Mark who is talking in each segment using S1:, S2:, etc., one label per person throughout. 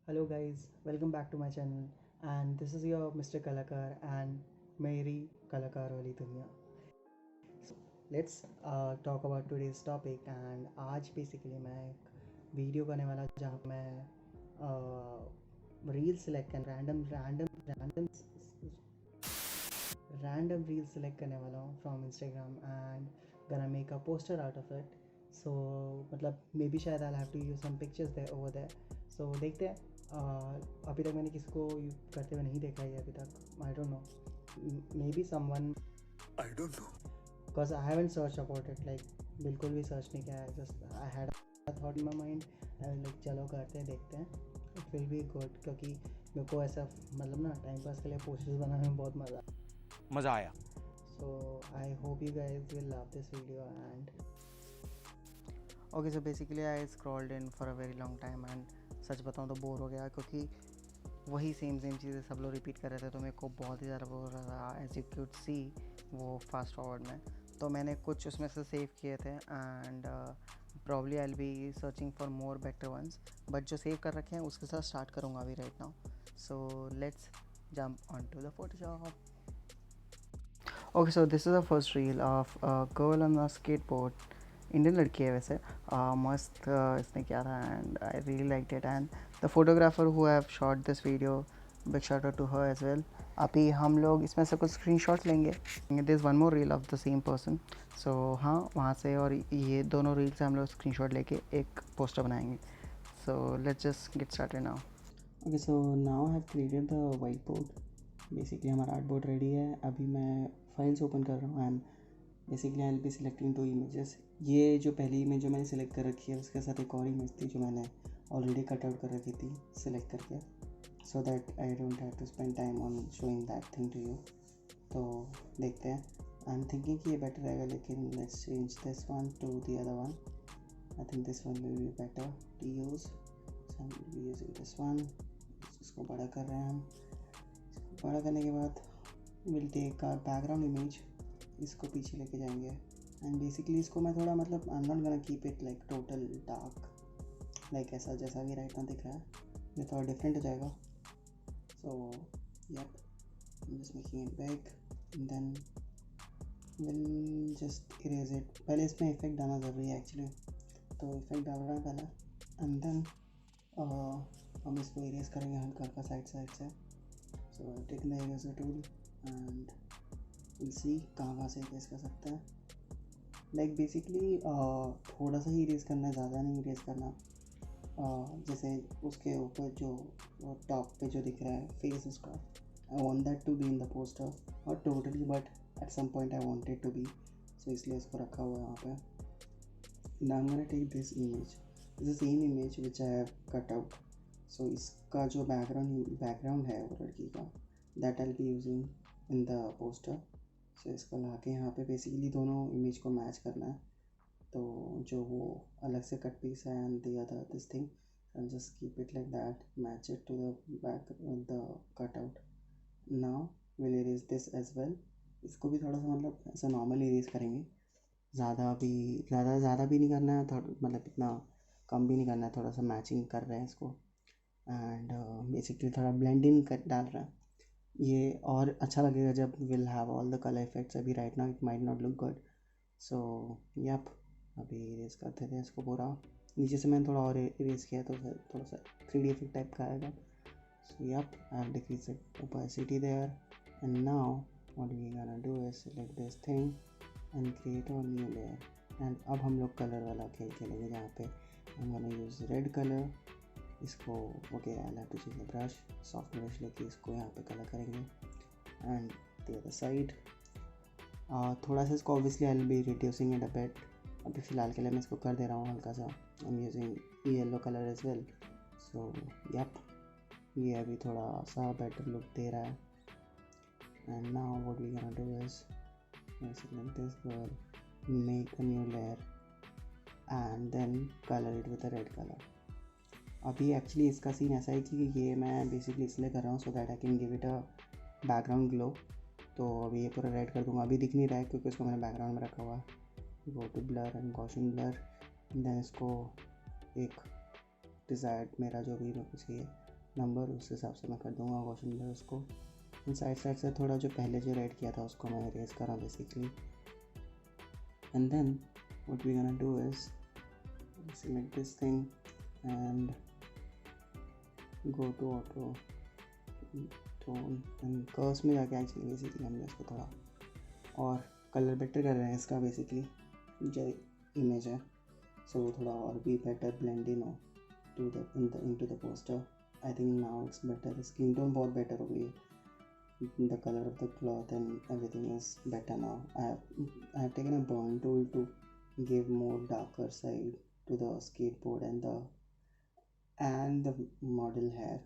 S1: Hello guys, welcome back to my channel and this is your Mr. Kalakar and मेरी कलाकार वाली दुनिया. So let's talk about today's topic and आज basically मैं एक video करने वाला जहाँ पे मैं रील सेलेक्ट कर रैंडम रील सेलेक्ट करने वाला हूँ from Instagram and gonna make a poster out of it. So मतलब मे बी शायद I have to use some pictures there over there. So देखते हैं. अभी तक मैंने किसी को करते हुए नहीं देखा है अभी तक. आई don't no, may be someone,
S2: I don't know.
S1: Because I haven't search about it. Like बिल्कुल भी सर्च नहीं किया है. Just I had a thought in my mind. Like चलो करते हैं, देखते हैं. इट विल बी गुड क्योंकि मेरे को ऐसा मतलब ना टाइम पास के लिए पोस्टर्स बनाने में बहुत मज़ा
S2: आया.
S1: So I hope you guys will love this video. And okay, so basically I scrolled in for a very long time and सच बताऊँ तो बोर हो गया क्योंकि वही सेम चीज़ें सब लोग रिपीट कर रहे थे. तो मेरे को बहुत ही ज़्यादा बोर हो रहा था. एज यू कुड सी वो फास्ट फॉरवर्ड में तो मैंने कुछ उसमें से सेव किए थे and probably I will be searching for more better ones. But जो सेव कर रखे हैं उसके साथ स्टार्ट करूँगा अभी right now. So let's jump on to the Photoshop. Okay, so this is the first reel of a girl on a skateboard. Indian लड़की है वैसे. मस्त इसने किया था and I really like it. And the photographer who have shot this video, big shout out to her as well. अभी हम लोग इसमें से कुछ स्क्रीनशॉट लेंगे. This is one more reel of the same person. So हाँ, वहाँ से और ये दोनों रील से हम लोग स्क्रीनशॉट लेके एक पोस्टर बनाएंगे. So let's just get started now. Okay, so now I have created the white board. Basically हमारा आर्ट बोर्ड रेडी है. अभी मैं फाइल्स ओपन कर रहा हूँ and basically I will be selecting 2 images. ये जो पहली इमेज जो मैंने सेलेक्ट कर रखी है उसके साथ एक और इमेज थी जो मैंने ऑलरेडी कट आउट कर रखी थी सेलेक्ट करके, so that I don't have to spend time on showing that thing to you. तो देखते हैं. आई एम थिंकिंग कि ये बेटर रहेगा, लेकिन let's change this one to the other one. I think this one will be better to use. So I will be using this one. इसको बड़ा कर रहे हैं हम. बड़ा करने के बाद will take our background image. इसको पीछे लेके जाएंगे एंड बेसिकली इसको मैं थोड़ा मतलब I am not gonna keep it like total dark, like ऐसा जैसा भी राइट नाउ दिख रहा है. ये थोड़ा डिफरेंट हो जाएगा. So yup, I am just making it big and then will just erase it. पहले इसमें इफेक्ट डालना ज़रूरी है एक्चुअली, तो इफेक्ट डाल रहा है पहले एंड देन हम इसको इरेज करेंगे हल्का हल्का साइड से. So I've taken the eraser tool and we'll see कहाँ से इरेज कर सकते हैं. लाइक बेसिकली थोड़ा सा ही इरेज करना है, ज़्यादा नहीं इरेज करना. जैसे उसके ऊपर जो टॉप पे जो दिख रहा है फेस उसका, I want that to be in the poster. Not totally but at some point I wanted to be. So इसलिए इसको रखा हुआ है वहाँ पे. Now I am gonna take this image, this same image which I have cut out. So इसका जो background है वो लड़की का, that I will be using in the poster. So इसको ला के यहाँ पे बेसिकली दोनों इमेज को मैच करना है. तो जो वो अलग से कट पीस है and the other this thing, I just keep it like that, match it to the back the cut out. Now will erase this as well. इसको भी थोड़ा सा मतलब ऐसा नॉर्मल इरेज करेंगे. ज़्यादा भी नहीं करना है, थोड़ा मतलब इतना कम भी नहीं करना है. थोड़ा सा मैचिंग कर रहे हैं इसको एंड बेसिकली थोड़ा ब्लेंड इन कर डाल रहा है. ये और अच्छा लगेगा जब will have all the colour effects. अभी right now it might not look good. So yup, अभी इरेज करते थे इसको पूरा. नीचे से मैंने थोड़ा और इरेज किया तो थोड़ा सा 3D इफेक्ट टाइप का आएगा. So yup, I have decrease the opacity there and now what we gonna do is select this thing and create a new layer. And अब हम लोग कलर वाला खेल खेलेंगे जहाँ पे हम गोना यूज़ रेड कलर. इसको okay, I have to choose the brush, soft brush लेके इसको यहाँ पे कलर करेंगे एंड द अदर साइड. थोड़ा सा इसको obviously I will B reducing it a bit. अभी फ़िलहाल के लिए मैं इसको कर दे रहा हूँ हल्का सा. I am using yellow colour as well. So yup, ये अभी थोड़ा सा बेटर लुक दे रहा है. And now what we gonna do is select this girl, make a new layer and then color it with a red color. अभी actually इसका scene ऐसा है कि ये मैं बेसिकली इसलिए कर रहा हूँ सो that I can give it a background glow. तो अभी ये पूरा रेड कर दूँगा. अभी दिख नहीं रहा है क्योंकि इसको मैंने बैकग्राउंड में रखा हुआ है. Go to blur and Gaussian blur. Then इसको एक डिज़ायर्ड मेरा जो भी मेरे को चाहिए
S2: नंबर, उस हिसाब से मैं कर दूँगा गॉसियन ब्लर उसको। साइड से थोड़ा जो पहले जो रेड किया था उसको मैं इरेज करा basically. And then what we gonna do is select this thing and go to auto tone and curves में जाके एक्चुअली बेसिकली हमने इसको थोड़ा और कलर बेटर कर रहे हैं इसका बेसिकली जो इमेज है, सो वो थोड़ा और भी बेटर ब्लेंड इन हो to the into the poster. I think now it's better, skin tone बहुत बेटर हो गई है, the color of the cloth and everything is better now. I have taken a burn tool to give more darker side to the skateboard and the model hair.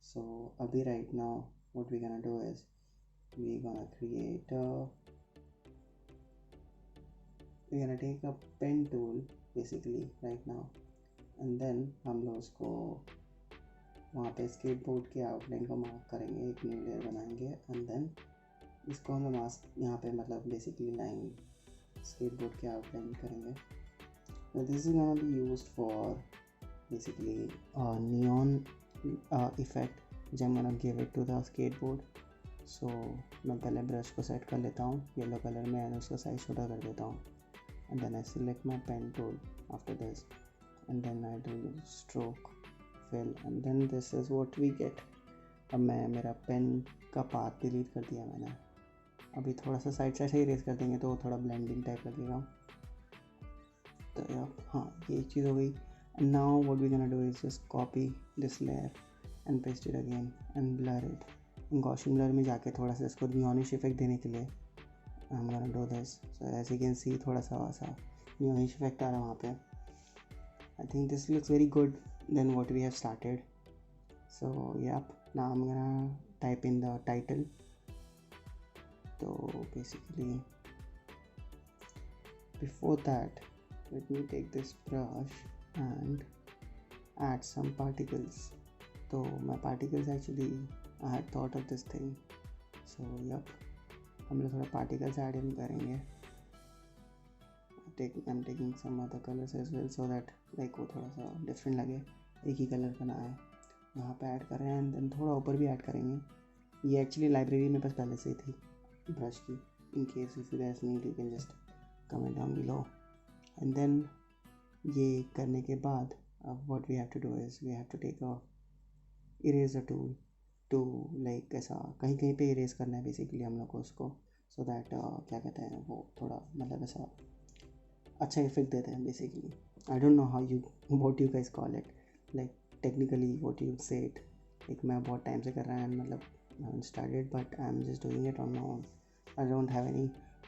S2: So abhi right now what we're gonna do is we're gonna take a pen tool basically right now, and then हम लोग उसको वहाँ पे skateboard के outline को mark करेंगे, एक new layer बनाएंगे एंड देन इसको हम मास्क यहाँ पे मतलब बेसिकली लाइन स्केटबोर्ड के आउटलाइन करेंगे। This is gonna be used for basically neon effect जब मैं give it to the skateboard. So मैं पहले ब्रश को सेट कर लेता हूँ येलो कलर में एंड उसका साइज छोटा कर देता हूँ and then I select my pen tool after this and then I do stroke and then this is what we get. अब मैं मेरा पेन का पाथ डिलीट कर दिया मैंने, अभी थोड़ा सा साइड से इरेज कर देंगे तो थोड़ा ब्लेंडिंग टाइप लगेगा। तो हाँ ये एक चीज़ हो गई। And now what we gonna do is just copy this layer and paste it again and blur it. Gaussian blur में जाके थोड़ा सा इसको न्यूनिश इफेक्ट देने के लिए I am gonna do this. So as you can see थोड़ा सा वैसा न्यूनिश इफेक्ट आ रहा है वहाँ पे। I think this looks very good than what we have started. So yep, now I'm gonna type in the title. So basically before that let me take this brush and add some particles. So my particles actually I had thought of this thing. So yep, हम लोग थोड़ा particles add in करेंगे। I'm taking some other colors as well so that like वो थोड़ा सा different लगे, एक ही colour का ना आए। यहाँ पे ऐड कर रहे हैं एंड देन थोड़ा ऊपर भी ऐड करेंगे। ये एक्चुअली लाइब्रेरी में बस पहले से ही थी ब्रश की, in case if you guys need you can just comment down below. And then ये करने के बाद अब what we have to do is we have to take a eraser tool to like ऐसा कहीं कहीं पे इरेज करना है बेसिकली हम लोग को उसको, सो दैट क्या कहते हैं वो थोड़ा मतलब ऐसा अच्छा इफेक्ट देते हैं basically. I don't know how you what you guys call it like technically what you say it. Like मैं बहुत टाइम से कर रहा हूँ मतलब started but I am just doing it on my own. I don't have any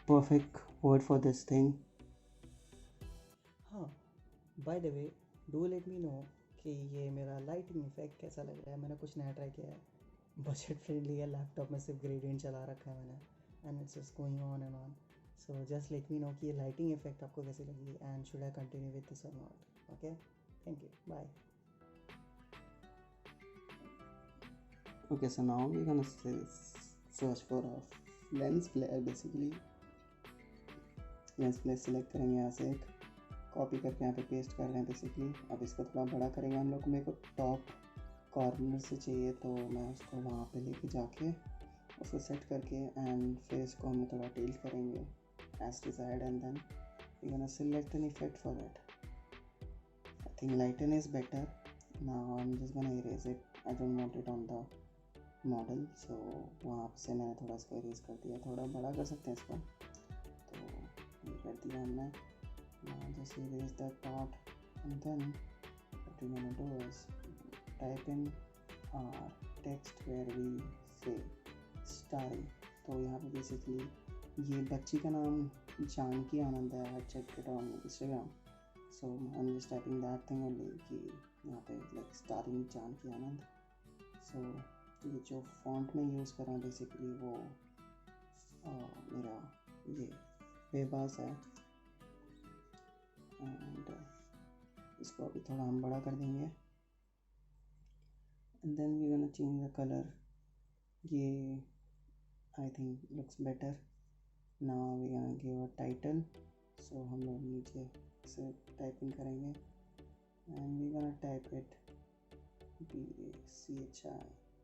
S2: perfect word for this thing.
S1: हाँ by the way do let me know कि ये मेरा लाइटिंग इफेक्ट कैसा लग रहा है। मैंने कुछ नया ट्राई किया है, बजट फ्रेंडली है, लैपटॉप में सिर्फ ग्रेडियंट चला रखा है मैंने and it's just going on and on. So just let me know कि ये लाइटिंग इफेक्ट आपको कैसी लगी and should I continue with this और not. Okay thank you bye.
S2: Okay, so now we're gonna search for a lens flare basically। Lens flare select करेंगे, यहाँ से एक कॉपी करके यहाँ पे पेस्ट कर रहे हैं बेसिकली। अब इसको थोड़ा बड़ा करेंगे हम लोग को, मेरे को टॉप कॉर्नर से चाहिए तो मैं उसको वहाँ पे लेके जाके उसको सेट करके एंड फिर इसको हम थोड़ा टिल्ट करेंगे as desired and then we're gonna select an effect for it. I think lighten is better. Now I'm just gonna erase it. I don't want it on the model, so वहाँ से मैंने थोड़ा इसको erase कर दिया, थोड़ा बड़ा कर सकते हैं इसको, तो ये कर दिया हमने। Now just erase that part and then what we're gonna do is type in our text where we say starring। तो यहाँ पे बेसिकली ये बच्ची का नाम जानकी आनंद है। I check it on Instagram, so I am just typing that thing only कि यहाँ पे लाइक स्टारिंग जानकी आनंद। सो ये जो फॉन्ट में यूज़ कर रहा हूँ बेसिकली वो मेरा ये वेबास है एंड इसको अभी थोड़ा हम बड़ा कर देंगे and then we gonna change the colour. ये I think looks better. Now we gonna give a title, so हम लोग नीचे से टाइप इन करेंगे and we gonna type it BACHI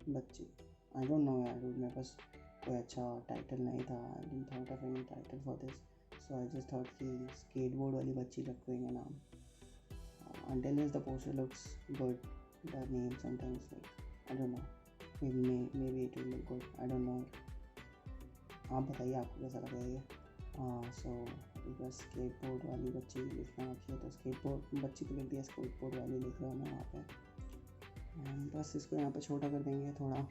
S2: बच्ची। आई डोंट नो यार, मेरे पास कोई अच्छा टाइटल नहीं था। I didn't thought of any title for this, so I just thought कि स्केटबोर्ड वाली बच्ची रख देंगे नाम। Until the poster looks good, the name sometimes like I don't know, maybe it will look good, I don't know. आप बताइए आपको कैसा लग रहा है ये। सो बस स्केटबोर्ड वाली बच्ची लिखना रखी है, तो स्केटबोर्ड बच्ची को लिख दिया, स्केटबोर्ड वाली लिख रहा हूँ मैं वहाँ पे। बस इसको यहाँ पे छोटा कर देंगे थोड़ा,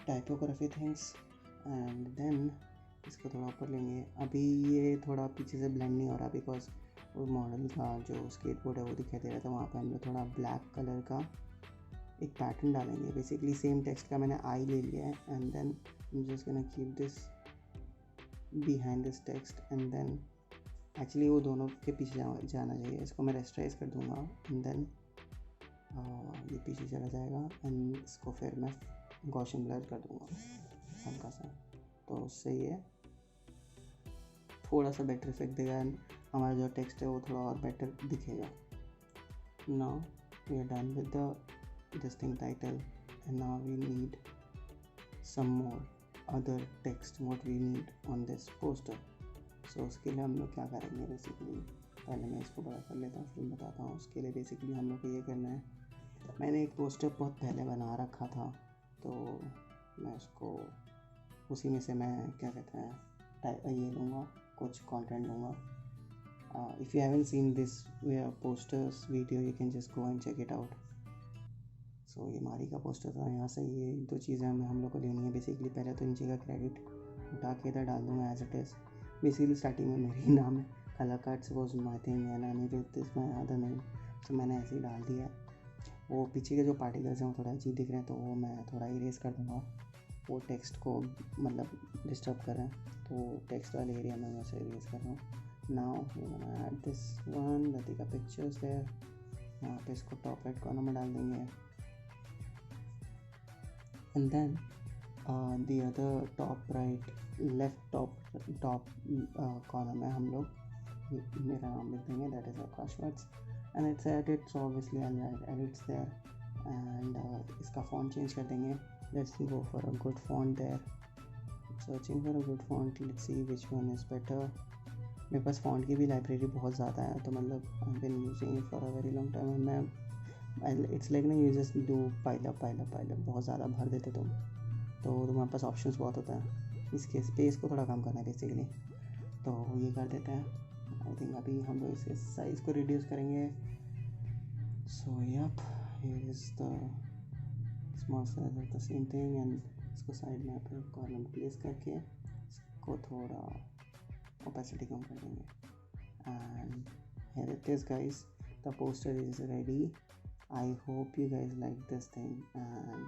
S2: टाइपोग्राफी थिंग्स, एंड देन इसको थोड़ा ऊपर लेंगे। अभी ये थोड़ा पीछे से ब्लेंड नहीं हो रहा बिकॉज वो मॉडल का जो स्केटबोर्ड है वो दिखाई दे रहा था, वहाँ पे हम लोग थोड़ा ब्लैक कलर का एक पैटर्न डालेंगे। बेसिकली सेम टेक्स्ट का मैंने आई ले लिया है, and then I am just gonna keep this behind this text, and then actually वो दोनों के पीछे जाना चाहिए। इसको मैं रेस्टराइज कर दूंगा, एंड देन ये पीछे चला जाएगा, एंड इसको फिर मैं गॉसियन ब्लर कर दूंगा हल्का सा, तो उससे ये थोड़ा सा बेटर इफेक्ट देगा, एंड हमारा जो टेक्स्ट है वो थोड़ा और बेटर दिखेगा। Now we are done with the this thing title, and now we need some more other text what we need on this poster. So उसके लिए हम लोग क्या करेंगे, बेसिकली पहले मैं इसको बड़ा कर लेता हूँ फिर बताता हूँ। उसके लिए बेसिकली हम लोग को ये करना है, मैंने एक पोस्टर बहुत पहले बना रखा था, तो मैं उसको उसी में से मैं क्या कहते हैं ये लूँगा, कुछ कंटेंट लूँगा। If you haven't seen this posters video, you can just go and check it out. So ये मारी का पोस्टर था, यहाँ से ये दो चीज़ें हम लोग को लेनी है। बेसिकली पहले तो नीचे का क्रेडिट उठा के इधर डाल दूँगा as it is. Basically starting में मेरा ही नाम है, Kalakards was my thing and Aniruddh is my other name, तो मैंने ऐसे ही डाल दिया। वो पीछे के जो पार्टिकल्स हैं वो थोड़ा अजीब दिख रहे हैं, तो वो मैं थोड़ा इरेज कर दूँगा, वो टेक्स्ट को मतलब डिस्टर्ब कर रहे हैं, तो टेक्स्ट वाले एरिया में वैसे इरेज कर रहा हूँ। Now add this one Latika pictures there, यहाँ पे इसको टॉप राइट कॉर्नर में डाल देंगे, and then the other top right left top corner में हम लोग मेरा नाम लिख देंगे, that is Akash words, and it's edit, so obviously I write edits there, एंड इसका फॉन्ट चेंज कर देंगे। Let's go for a good font there, searching for a good font, let's see which one is better. मेरे पास font की भी library बहुत ज़्यादा है, तो मतलब I been using it for a very long time, and मैं इट्स लाइक ना, you just do pile up बहुत ज़्यादा भर देते तुम, तो तुम्हारे पास ऑप्शंस बहुत होता है। इसके स्पेस को थोड़ा कम करना है बेसिकली, तो ये कर देते हैं। आई थिंक अभी हम लोग इसके साइज़ को रिड्यूस करेंगे। So yup, here is the small size of the same thing, and इसको साइड में अपने कॉर्नर में प्लेस करके इसको थोड़ा ओपेसिटी कम कर देंगे, and here it is guys, the poster is ready. I hope you guys like this thing, and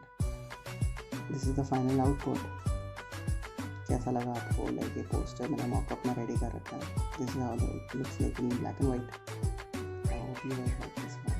S2: this is the final output. कैसा लगा आपको? लाइक ये पोस्टर मैंने मॉकअप में रेडी कर रखा है, this is how it looks like in black and white. I hope you guys like this.